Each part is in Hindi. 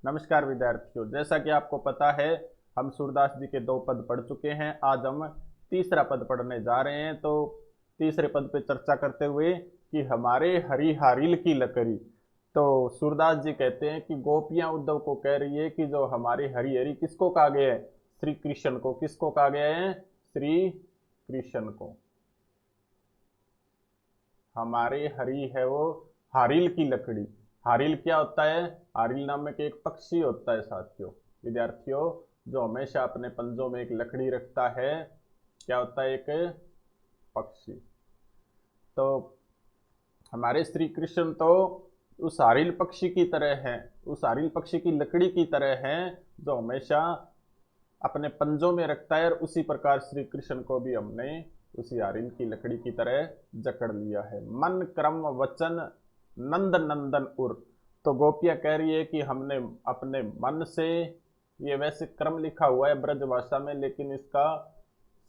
नमस्कार विद्यार्थियों, जैसा कि आपको पता है हम सूरदास जी के 2 पद पढ़ चुके हैं। आज हम तीसरा पद पढ़ने जा रहे हैं। तो तीसरे पद पे चर्चा करते हुए कि हमारे हरी हारिल की लकड़ी। तो सूरदास जी कहते हैं कि गोपियां उद्धव को कह रही है कि जो हमारी हरी हरी किसको कहा गया है? श्री कृष्ण को। किसको कहा गया है? श्री कृष्ण को। हमारे हरी है वो हारिल की लकड़ी। हारिल क्या होता है? हारिल नामक एक पक्षी होता है साथियों, विद्यार्थियों, जो हमेशा अपने पंजों में एक लकड़ी रखता है। क्या होता है? एक पक्षी। तो हमारे श्री कृष्ण तो उस हारिल पक्षी की तरह हैं, उस हारिल पक्षी की लकड़ी की तरह हैं, जो हमेशा अपने पंजों में रखता है। और उसी प्रकार श्री कृष्ण को भी हमने उसी हारिल की लकड़ी की तरह जकड़ लिया है। मन क्रम वचन नंद नंदन उर। तो गोपियां कह रही है कि हमने अपने मन से, ये वैसे क्रम लिखा हुआ है ब्रज भाषा में, लेकिन इसका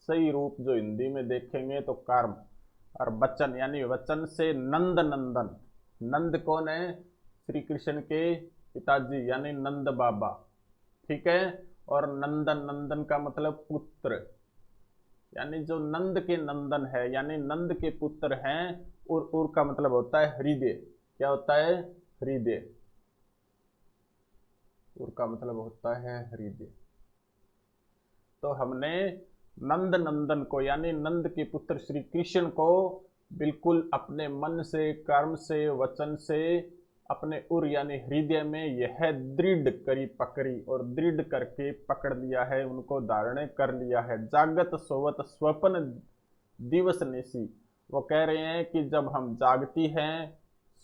सही रूप जो हिंदी में देखेंगे तो कर्म। और वचन यानी वचन से नंद नंदन। नंद कौन है? श्री कृष्ण के पिताजी यानी नंद बाबा। ठीक है। और नंदन, नंदन का मतलब पुत्र, यानी जो नंद के नंदन है यानी नंद के पुत्र हैं। उर का मतलब होता है हृदय। क्या होता है? हृदय। उर का मतलब होता है हृदय। तो हमने नंद नंदन को यानी नंद के पुत्र श्री कृष्ण को बिल्कुल अपने मन से, कर्म से, वचन से, अपने उर यानी हृदय में यह दृढ़ करी पकड़ी और दृढ़ करके पकड़ लिया है, उनको धारण कर लिया है। जागत सोवत स्वप्न दिवस निशी। वो कह रहे हैं कि जब हम जागती हैं,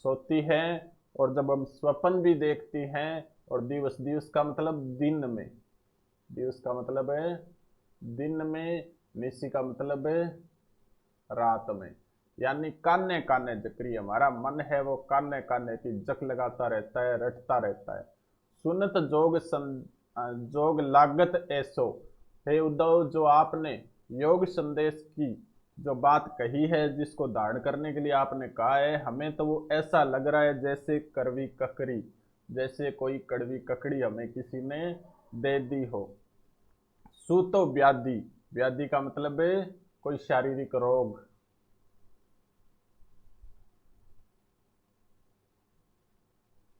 सोती हैं, और जब हम स्वप्न भी देखती हैं, और दिवस, दिवस का मतलब दिन में, दिवस का मतलब है दिन में, निशी का मतलब है रात में। यानी काने काने जकरी, हमारा मन है वो काने काने की जक लगाता रहता है, रटता रहता है। सुनत जोग लागत ऐसो। हे उद्धव, जो आपने योग संदेश की जो बात कही है, जिसको धारण करने के लिए आपने कहा है, हमें तो वो ऐसा लग रहा है जैसे कड़वी ककड़ी, जैसे कोई कड़वी ककड़ी हमें किसी ने दे दी हो। सूतो व्याधि, व्याधि का मतलब है कोई शारीरिक रोग।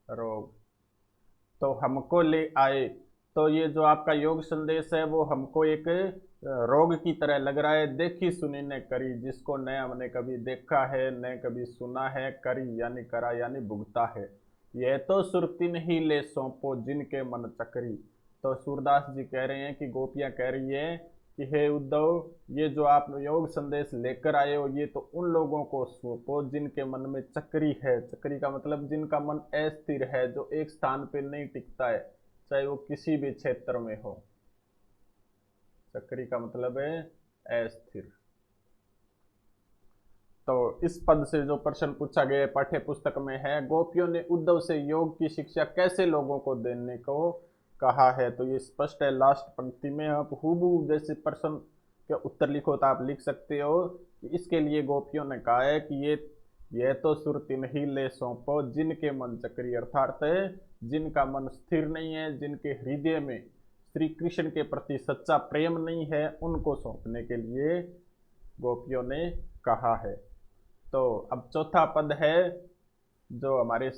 रोग तो हमको ले आए। तो ये जो आपका योग संदेश है वो हमको एक रोग की तरह लग रहा है। देखी सुनी ने करी, जिसको न हमने कभी देखा है न कभी सुना है। करी यानी करा यानी भुगता है। यह तो सुरती नहीं ले सौंपो जिनके मन चकरी। तो सूरदास जी कह रहे हैं कि गोपियां कह रही है कि हे उद्धव, ये जो आप योग संदेश लेकर आए हो, ये तो उन लोगों को सौंपो जिनके मन में चक्री है। चक्री का मतलब जिनका मन अस्थिर है, जो एक स्थान पे नहीं टिकता है, चाहे वो किसी भी क्षेत्र में हो। चक्री का मतलब है अस्थिर। तो इस पद से जो प्रश्न पूछा गया पाठ्य पुस्तक में है, गोपियों ने उद्धव से योग की शिक्षा कैसे लोगों को देने को कहा है। तो ये स्पष्ट है लास्ट पंक्ति में। आप हूबहू जैसे प्रश्न के उत्तर लिखो तो आप लिख सकते हो कि इसके लिए गोपियों ने कहा है कि ये तो सुरति नहीं ले सौंपो जिनके मन चक्री, अर्थात जिनका मन स्थिर नहीं है, जिनके हृदय में श्री कृष्ण के प्रति सच्चा प्रेम नहीं है, उनको सौंपने के लिए गोपियों ने कहा है। तो अब चौथा पद है जो हमारे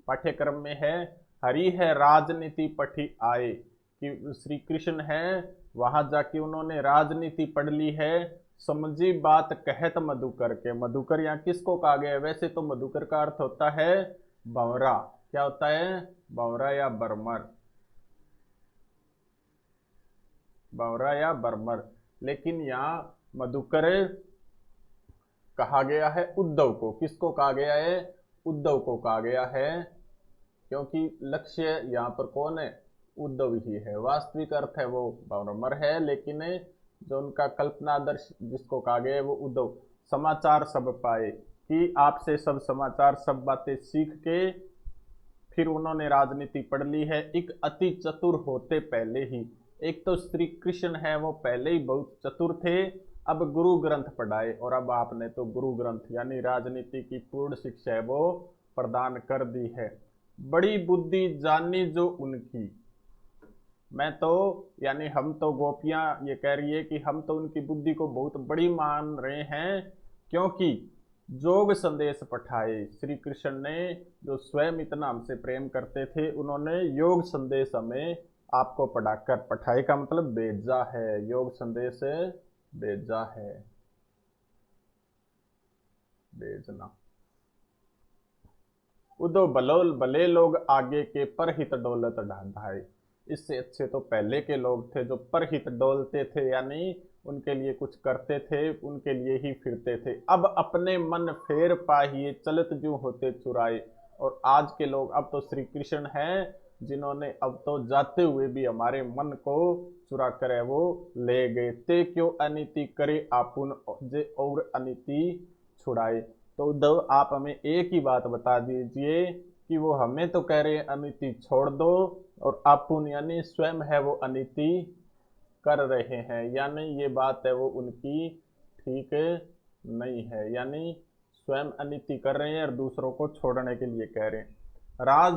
पाठ्यक्रम में है। हरि है राजनीति पढ़ी आए, कि श्री कृष्ण है वहां जाके उन्होंने राजनीति पढ़ ली है। समझी बात कहत मधुकर के। मधुकर यहाँ किसको कहा गया है? वैसे तो मधुकर का अर्थ होता है भंवरा। क्या होता है? भंवरा या बरमर, भंवरा या बरमर। लेकिन यहाँ मधुकर कहा गया है उद्धव को। किसको कहा गया है? उद्धव को कहा गया है, क्योंकि लक्ष्य यहाँ पर कौन है? उद्धव ही है। वास्तविक अर्थ है वो भ्रमर है, लेकिन जो उनका कल्पनादर्श जिसको कहा गया है वो उद्धव। समाचार सब पाए, कि आपसे सब समाचार, सब बातें सीख के फिर उन्होंने राजनीति पढ़ ली है। एक अति चतुर होते पहले ही, एक तो श्री कृष्ण है वो पहले ही बहुत चतुर थे, अब गुरु ग्रंथ पढ़ाए, और अब आपने तो गुरु ग्रंथ यानी राजनीति की पूर्ण शिक्षा है वो प्रदान कर दी है। बड़ी बुद्धि जानी जो उनकी। मैं तो यानी हम तो गोपियां ये कह रही है कि हम तो उनकी बुद्धि को बहुत बड़ी मान रहे हैं, क्योंकि जोग संदेश पठाए श्री कृष्ण ने, जो स्वयं इतना हमसे प्रेम करते थे, उन्होंने योग संदेश हमें आपको पढ़ाकर, पठाए का मतलब भेजा है, योग संदेश भेजा है, भेजना। उदो बलोल भले लोग आगे के परहित डोलत ढाढ़ाए। इससे अच्छे तो पहले के लोग थे जो परहित डोलते थे, यानी उनके लिए कुछ करते थे, उनके लिए ही फिरते थे। अब अपने मन फेर पाहिए चलत जू होते चुराए। और आज के लोग, अब तो श्री कृष्ण हैं जिन्होंने अब तो जाते हुए भी हमारे मन को चुरा कर वो ले गए। ते क्यों अनिति करे आपुन जे और अनिति छुड़ाए। तो उद्धव आप हमें एक ही बात बता दीजिए कि वो हमें तो कह रहे हैं अनिति छोड़ दो, और आपुन यानी स्वयं है वो अनिति कर रहे हैं, यानी ये बात है वो उनकी ठीक नहीं है, यानी स्वयं अनिति कर रहे हैं और दूसरों को छोड़ने के लिए कह रहे हैं। राज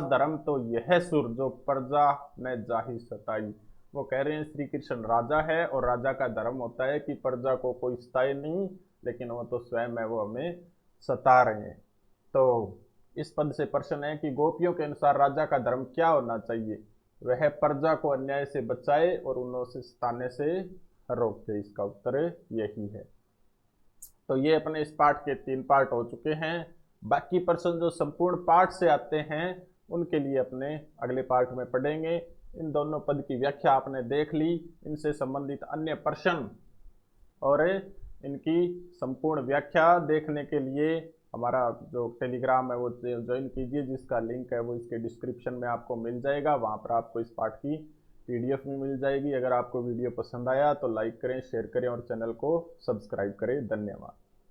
धर्म तो यह सुर जो प्रजा ने जाहि सताई। वो कह रहे हैं श्री कृष्ण राजा है और राजा का धर्म होता है कि प्रजा को कोई सताए नहीं, लेकिन वो तो स्वयं है वो हमें सता रहे हैं। तो इस पद से प्रश्न है कि गोपियों के अनुसार राजा का धर्म क्या होना चाहिए। वह प्रजा को अन्याय से बचाए और उन्हें से सताने से रोके। इसका उत्तर यही है। तो ये अपने इस पाठ के 3 पार्ट हो चुके हैं। बाकी प्रश्न जो संपूर्ण पाठ से आते हैं उनके लिए अपने अगले पार्ट में पढ़ेंगे। इन दोनों पद की व्याख्या आपने देख ली, इनसे संबंधित अन्य प्रश्न और इनकी संपूर्ण व्याख्या देखने के लिए हमारा जो टेलीग्राम है वो ज्वाइन कीजिए, जिसका लिंक है वो इसके डिस्क्रिप्शन में आपको मिल जाएगा। वहाँ पर आपको इस पाठ की PDF भी मिल जाएगी। अगर आपको वीडियो पसंद आया तो लाइक करें, शेयर करें और चैनल को सब्सक्राइब करें। धन्यवाद।